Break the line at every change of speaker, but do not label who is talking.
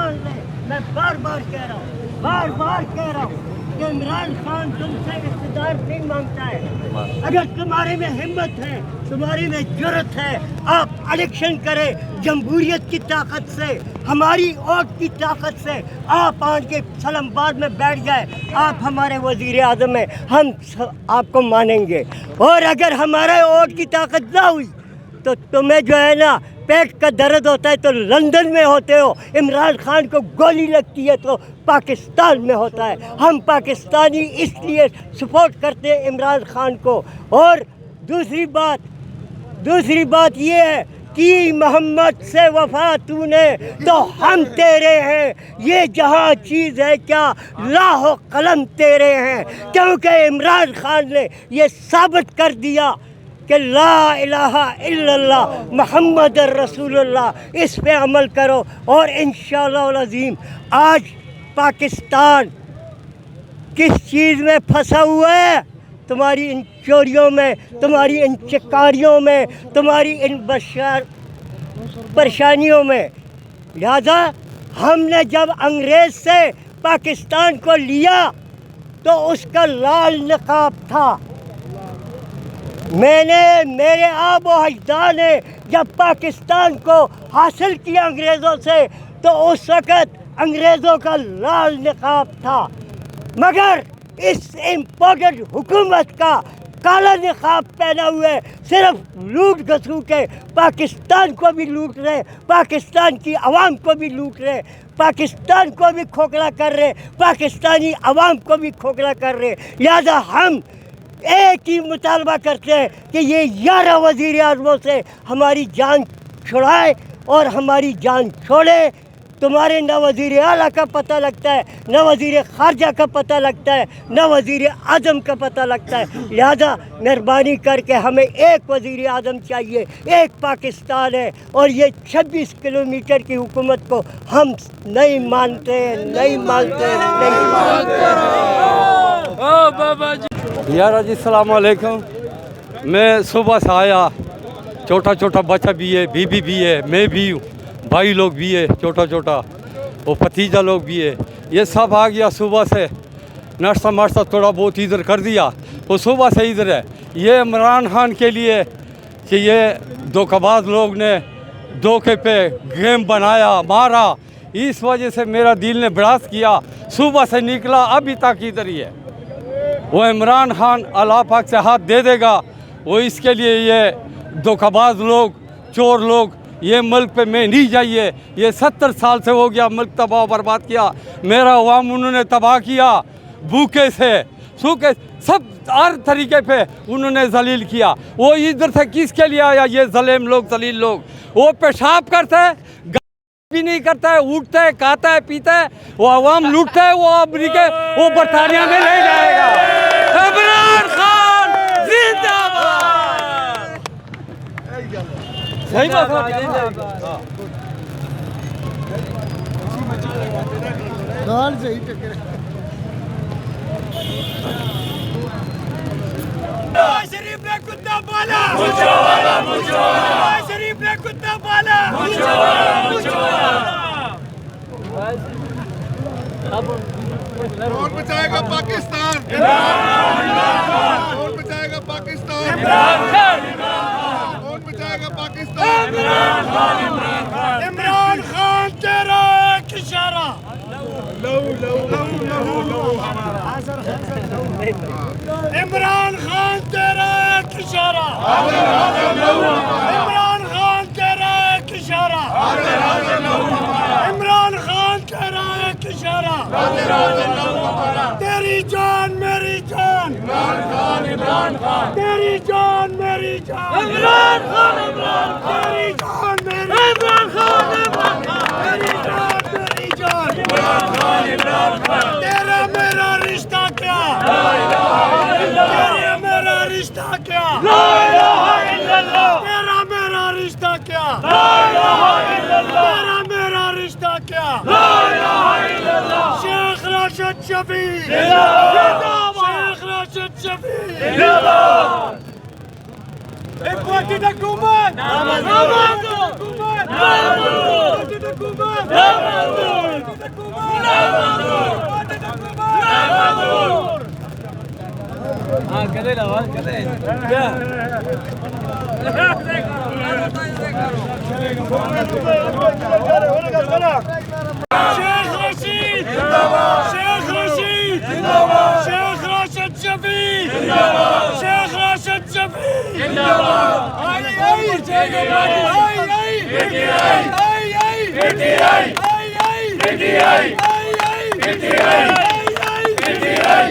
मान ले, मैं बार बार कह रहा हूँ कि इमरान खान तुमसे इक़्तिदार नहीं मांगता है। अगर तुम्हारे में हिम्मत है, तुम्हारे में जुर्रत है, आप इलेक्शन करें जमहूरियत की ताकत से, हमारी वोट की ताकत से। आप आके सलामाबाद में बैठ जाए, आप हमारे वज़ीर आज़म हैं, हम आपको मानेंगे। और अगर हमारे वोट की ताकत ना हुई तो तुम्हें जो है ना पेट का दर्द होता है तो लंदन में होते हो, इमरान खान को गोली लगती है तो पाकिस्तान में होता है। हम पाकिस्तानी इसलिए सपोर्ट करते हैं इमरान खान को। और दूसरी बात ये है कि मोहम्मद से वफा तूने तो हम तेरे हैं, ये जहाँ चीज़ है क्या लाहो कलम तेरे हैं। क्योंकि इमरान खान ने ये साबित कर दिया कि ला इलाहा इल्लल्लाह मुहम्मद रसूलुल्लाह, इस पे अमल करो। और इंशाअल्लाह अज़ीम आज पाकिस्तान किस चीज़ में फंसा हुआ है? तुम्हारी इन चोरियों में, तुम्हारी इन चिकारियों में, तुम्हारी इन परेशानियों में। लिहाजा हमने जब अंग्रेज़ से पाकिस्तान को लिया तो उसका लाल नकाब था। मेरे आबो अजदाद ने जब पाकिस्तान को हासिल किया अंग्रेज़ों से तो उस वक़्त अंग्रेज़ों का लाल नकाब था। मगर इस इम्पोर्टेड हुकूमत का काला नकाब पहना हुए सिर्फ लूट घसू के पाकिस्तान को भी लूट रहे, पाकिस्तान की आवाम को भी लूट रहे, पाकिस्तान को भी खोखला कर रहे, पाकिस्तानी आवाम को भी खोखला कर रहे। लिहाजा हम एक ही मुतालबा करते हैं कि ये 11 वज़ीर आज़मों से हमारी जान छुड़ाए और हमारी जान छोड़े। तुम्हारे न वज़ीर आला का पता लगता है, न वज़ीर ख़ारजा का पता लगता है, न वज़ीर आज़म का पता लगता है। लिहाजा मेहरबानी करके हमें एक वज़ीर आज़म चाहिए, एक पाकिस्तान है। और ये 26 किलोमीटर की हुकूमत को हम नहीं मानते।
यार जी सलाम अलैकुम। मैं सुबह से आया, छोटा बच्चा भी है, बीबी भी है, मैं भी हूँ, भाई लोग भी है, छोटा वो भतीजा लोग भी है। ये सब आ गया सुबह से, नाश्ता माश्ता थोड़ा बहुत इधर कर दिया, वो सुबह से इधर है। ये इमरान खान के लिए कि ये धोखेबाज लोग ने धोखे पे गेम बनाया, मारा, इस वजह से मेरा दिल ने बड़ास किया। सुबह से निकला अभी तक इधर ही है। वो इमरान खान अल्लाह पाक से हाथ दे देगा, वो इसके लिए ये धोखेबाज लोग, चोर लोग ये मुल्क पे मैं नहीं जाइए। ये 70 साल से हो गया, मुल्क तबाह बर्बाद किया, मेरा अवाम उन्होंने तबाह किया, भूखे से सूखे सब हर तरीके पे उन्होंने जलील किया। वो इधर से किसके लिए आया? ये जलीम लोग, जलील लोग। वो पेशाब करते हैं, भी नहीं करता है, उठता है, खाता है, पीता है, वो अवाम लूटता है, वो अमरीका, वो बरतानिया में ले जाएगा। इमरान खान जिंदाबाद। सही बात है।
शरीफ ने कुत्ता पाला, शरीफ ने कुत्ता पाला।
कौन बचाएगा पाकिस्तान? कौन बचाएगा पाकिस्तान? कौन बचाएगा पाकिस्तान?
इमरान खान तेरा एक इशारा। इमरान खान तेरा एक इशारा। इमरान खान तेरा एक इशारा। इमरान खान तेरा एक इशारा। तेरी जान मेरी जान, इमरान खान तेरी जान मेरी जान, इमरान खान तेरी जान मेरी, इमरान खान तेरी जान मेरी जान, इमरान खान तेरा मेरा रिश्ता क्या? तेरा मेरा रिश्ता क्या? तेरा मेरा रिश्ता क्या? तेरा मेरा रिश्ता क्या? शेख राशिद शफी, शेख राशिद शफी। एक वाकिद हुकूमत, शेख रशीद जिंदाबाद, शेख रशीद जिंदाबाद, शेख राशिद शफी जिंदाबाद, शेख राशिद शफी जिंदाबाद। आई आई पीटीआई, आई पीटीआई, आई आई पीटीआई, आई आई पीटीआई, आई आई पीटीआई, आई आई पीटीआई।